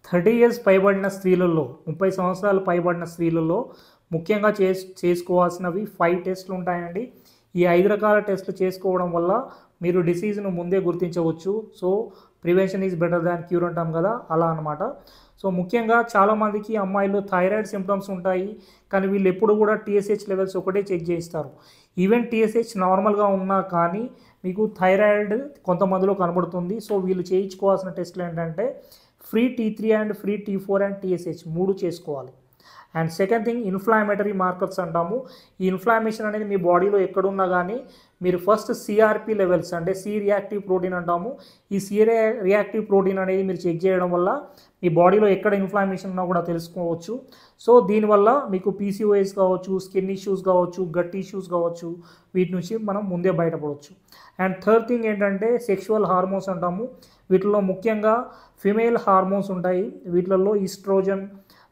30 years పైబడిన స్త్రీలలో 30 సంవత్సరాలు పైబడిన స్త్రీలలో ముఖ్యంగా చేసుకోవాల్సినవి 5 టెస్టులు ఉంటాయండి. ఈ 5 రకాల టెస్టులు చేసుకోవడం వల్ల మీరు డిసీజ్ను ముందే గుర్తించవచ్చు. So prevention is better than cure అంటాం కదా, అలా అనమాట. సో ముఖ్యంగా చాలామందికి అమ్మాయిలు థైరాయిడ్ సింప్టమ్స్ ఉంటాయి, కానీ వీళ్ళు ఎప్పుడు కూడా టీఎస్హెచ్ లెవెల్స్ ఒకటే చెక్ చేయిస్తారు. ఈవెన్ టీఎస్హెచ్ నార్మల్గా ఉన్నా కానీ మీకు థైరాయిడ్ కొంతమందిలో కనబడుతుంది. సో వీళ్ళు చేయించుకోవాల్సిన టెస్టులు ఏంటంటే free T3 and free T4 and TSH 3 చేసుకోవాలి. And second thing inflammatory markers అంటాము. ఈ ఇన్ఫ్లామేషన్ అనేది మీ బాడీలో ఎక్కడున్నా కానీ మీరు ఫస్ట్ సిఆర్పి లెవెల్స్ అంటే సి రియాక్టివ్ ప్రోటీన్ అంటాము. ఈ సి రియాక్టివ్ ప్రోటీన్ అనేది మీరు చెక్ చేయడం వల్ల మీ బాడీలో ఎక్కడ ఇన్ఫ్లామేషన్ ఉన్నా కూడా తెలుసుకోవచ్చు. సో దీనివల్ల మీకు పీసీఓఎస్ కావచ్చు, స్కిన్ ఇష్యూస్ కావచ్చు, గట్ ఇష్యూస్ కావచ్చు, వీటి నుంచి మనం ముందే బయటపడవచ్చు. అండ్ థర్డ్ థింగ్ ఏంటంటే సెక్షువల్ హార్మోన్స్ అంటాము. వీటిలో ముఖ్యంగా ఫిమేల్ హార్మోన్స్ ఉంటాయి. వీటిలలో ఈస్ట్రోజన్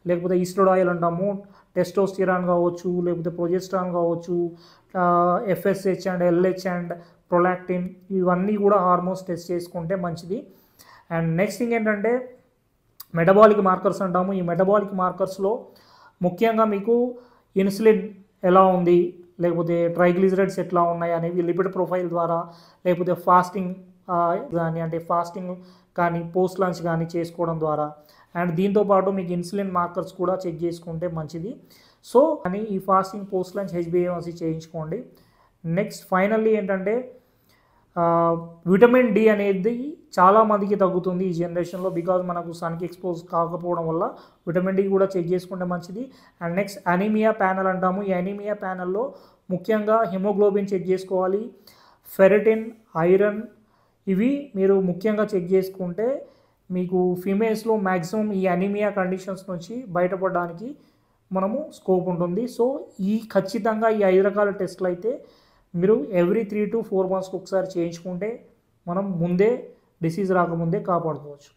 లేకపోతే ఈస్ట్రోడాయిల్ అంటాము, టెస్టోస్టిరాన్ కావచ్చు, లేకపోతే ప్రొజెస్ట్రాన్ కావచ్చు, FSH and LH and prolactin, ఇవన్నీ కూడా హార్మోన్స్ టెస్ట్ చేసుకుంటే మంచిది. అండ్ నెక్స్ట్ థింగ్ ఏంటంటే మెటబాలిక్ మార్కర్స్ అంటాము. ఈ మెటబాలిక్ మార్కర్స్లో ముఖ్యంగా మీకు ఇన్సులిన్ ఎలా ఉంది, లేకపోతే ట్రైగ్లిజరైడ్స్ ఎట్లా ఉన్నాయి అనేవి లిపిడ్ ప్రొఫైల్ ద్వారా, లేకపోతే ఫాస్టింగ్ కానీ అంటే ఫాస్టింగ్ కానీ పోస్ట్ లంచ్ కానీ చేసుకోవడం ద్వారా, అండ్ దీంతోపాటు మీకు ఇన్సులిన్ మార్కర్స్ కూడా చెక్ చేసుకుంటే మంచిది. సో అని ఈ ఫాస్టింగ్ పోస్ట్ లంచ్ హెచ్బిఏవన్సీ చేయించుకోండి. నెక్స్ట్ ఫైనల్లీ ఏంటంటే విటమిన్ డి అనేది చాలామందికి తగ్గుతుంది ఈ జనరేషన్లో, బికాజ్ మనకు సన్కి ఎక్స్పోజ్ కాకపోవడం వల్ల విటమిన్ డి కూడా చెక్ చేసుకుంటే మంచిది. అండ్ నెక్స్ట్ అనీమియా ప్యానల్ అంటాము. ఈ అనీమియా ప్యానల్లో ముఖ్యంగా హిమోగ్లోబిన్ చెక్ చేసుకోవాలి, ఫెరిటిన్, ఐరన్, ఇవి మీరు ముఖ్యంగా చెక్ చేసుకుంటే మీకు ఫీమేల్స్లో మ్యాక్సిమం ఈ అనీమియా కండిషన్స్ నుంచి బయటపడడానికి మనము స్కోప్ ఉంటుంది. సో ఖచ్చితంగా ఈ 5 రకాల టెస్టులు అయితే మీరు ఎవ్రీ 3 to 4 monthsకి ఒకసారి చేయించుకుంటే మనం ముందే డిసీజ్ రాకముందే కాపాడుకోవచ్చు.